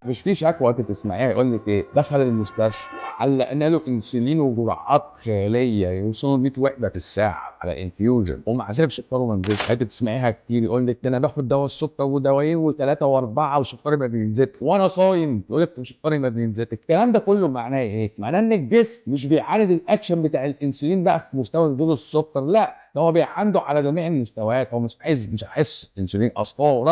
مش في شكوى انت تسمعيها يقول لك ايه، دخل المستشفى علقنا له انسولين وجرعات خياليه يوصلوا 100 وحده في الساعه على انفيوجن ومع ذلك سكره ما نزلش. انت تسمعيها كتير يقول لك ده انا باخد دواء السكر ودوايين وثلاثه واربعه وسكري ما بينزلش وانا صايم، يقول لك سكري ما بينزلش. الكلام ده كله معناه ايه؟ معناه ان الجسم مش بيعالج الاكشن بتاع الانسولين بقى في مستوى نزول السكر، لا ده هو بيعنده على جميع المستويات. هو مش عايز انسولين اصلا، هو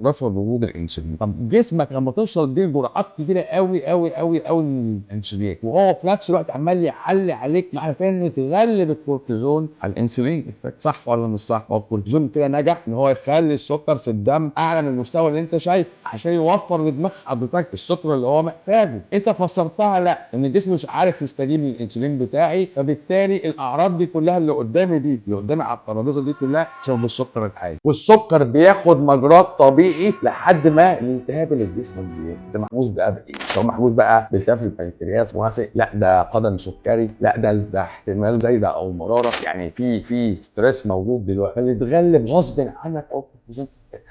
رافض وجود الانسولين. طب جسمك لما توصل بيه جرعات كبيره قوي قوي قوي قوي من الانسولين وهو في نفس الوقت عمال يحلي عليك مع ان تغلب الكورتيزون على الانسولين، صح ولا مش صح؟ هو الكورتيزون كده نجح ان هو يخلي السكر في الدم اعلى من المستوى اللي انت شايفه عشان يوفر لدماغ حضرتك السكر اللي هو محتاجه. انت فسرتها لا ان الجسم مش عارف يستجيب للانسولين بتاعي، فبالتالي الاعراض دي كلها اللي قدامي دي اللي قدامي على الترابيزه دي كلها بسبب السكر العالي. والسكر بياخد مجراه طبيعي لحد ما الالتهاب اللي في جسمك ده محبوس بقى بايه؟ هو محبوس بقى بالتهاب في البنكرياس موافق، لا ده قدم سكري، لا ده احتمال زايده او مراره، يعني في ستريس موجود دلوقتي اللي اتغلب غصب عنك او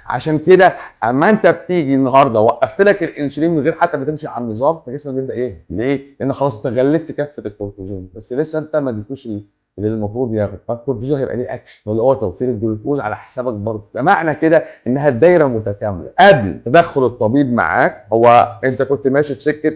عشان كده اما انت بتيجي النهارده وقفت لك الانسولين من غير حتى ما تمشي على النظام فجسمك بيبدا ايه؟ ليه؟ لان خلاص استغلت كافه الكورتيزون بس لسه انت ما اديتوش اللي المفروض ياخد. فالكورتيزون هيبقى ليه اكشن اللي هو توفير الجلوكوز على حسابك برضه. فمعنى كده انها الدايره متكامله. قبل تدخل الطبيب معاك هو انت كنت ماشي في سكه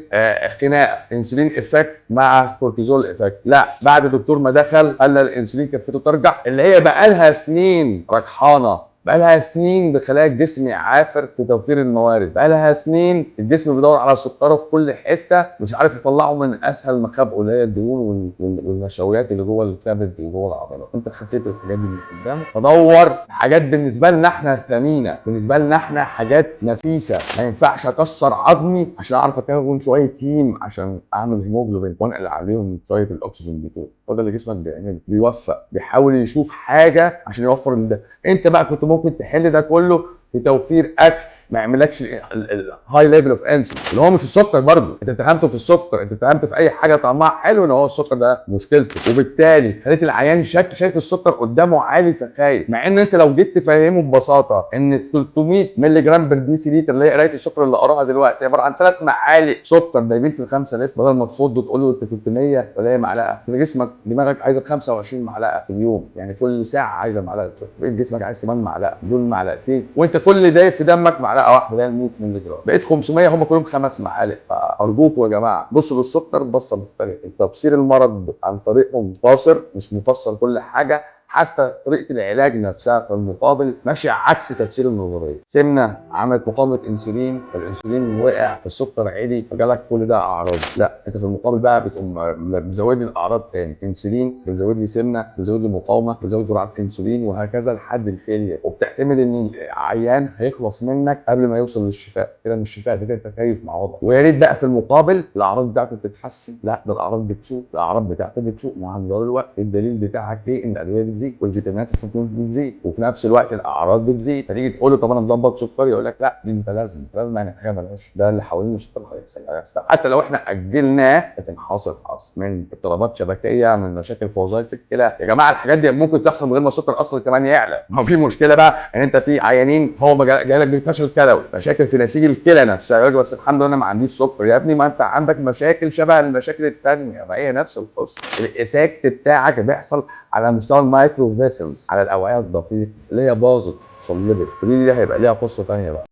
خناقه انسولين افكت مع كورتيزول افكت، لا بعد الدكتور ما دخل قال الانسولين كفته ترجع اللي هي بقى لها سنين رجحانه، بقى لها سنين بخلايا الجسم يعافر في توفير الموارد، بقى لها سنين الجسم بيدور على سكره في كل حته مش عارف يطلعه من اسهل مخابئه اللي هي الدهون والنشويات اللي جوه الكبد وجوه العضلات. انت خفيت الحاجات دي من قدامك فدور حاجات بالنسبه لنا احنا ثمينه، بالنسبه لنا احنا حاجات نفيسه. ما ينفعش اكسر عظمي عشان اعرف اكون شويه هيم عشان اعمل هيموجلوبين وانقل عليهم شويه الاكسجين بتوعي. هو ده اللي جسمك بيعمله، بيوفق، بيحاول يشوف حاجه عشان يوفر ده. انت بقى كنت ممكن تحل ده كله في توفير اكل ما يعملكش الهاي ليفل اوف انسولين اللي هو مش السكر برضه، انت اتهمته في السكر، انت اتهمت في اي حاجه طعمها حلو ان هو السكر ده مشكلته، وبالتالي خليت العيان شايف السكر قدامه عالي فخايف. مع ان انت لو جيت تفهمه ببساطه ان 300 مللي جرام بر ديسيليتر اللي هي قرايه السكر اللي قراها دلوقتي عباره عن 3 معالق سكر دايبين في 5 لتر، بدل ما تفض وتقول له انت 300 ولا هي معلقه، جسمك دماغك عايزه 25 معلقه في اليوم، يعني كل ساعه عايزه معلقه سكر، جسمك عايز كمان معلقه، دول معلقتين، وانت كل دايب في دمك معلقه واحده اللي هي 100 مللي جرام، بقيت 500 هم كلهم 5 معالق. فارجوكم يا جماعه بصوا للسكر بصه مختلفه، تفسير المرض عن طريقهم مفسر مش مفسر كل حاجه، حتى طريقه العلاج نفسها في المقابل ماشيه عكس تفسير النظريه. سمنه عملت مقاومه انسولين فالانسولين وقع فالسكر عالي فجالك كل ده اعراض، لا انت في المقابل بقى بتقوم بتزود لي الاعراض تاني، انسولين بتزود لي سمنه بتزود لي مقاومه بتزود جرعات انسولين وهكذا لحد الفيلير، وبتعتمد ان العيان هيخلص منك قبل ما يوصل للشفاء. كده مش الشفاء ده انت خايف مع وضع. ويا ريت بقى في المقابل الاعراض بتاعته بتتحسن، لا ده الاعراض بتسوء، الاعراض بتاعته بتسوء مع مرور الوقت. الدليل بتاعك ايه؟ ان الادويه بتزيد والفيتامينات السبلمنت بتزيد وفي نفس الوقت الاعراض بتزيد، فتيجي تقول له طب انا مظبط سكري يقول لك لا دي انت لازم يعني حاجه مالهاش، ده اللي حوالين السكر هيحصل. حتى لو احنا اجلناه لكن حاصل من اضطرابات شبكيه، من مشاكل في وظائف الكلى. يا جماعه الحاجات دي ممكن تحصل من غير ما السكر اصلا كمان يعلى. ما هو في مشكله بقى ان انت في عيانين هو جاي لك بفشل كلوي، مشاكل في نسيج الكلى نفسها، يقول لك بس الحمد لله انا ما عنديش سكر. يا ابني ما انت عندك مشاكل شبه المشاكل الثانيه، ما هي نفس القصه. الايفكت بتاعك بيحصل على مستوى المايكرو فيسلز، على الاوعيه الدقيقه اللي هي باظت صلبت، ودي هيبقى ليها قصه ثانيه بقى.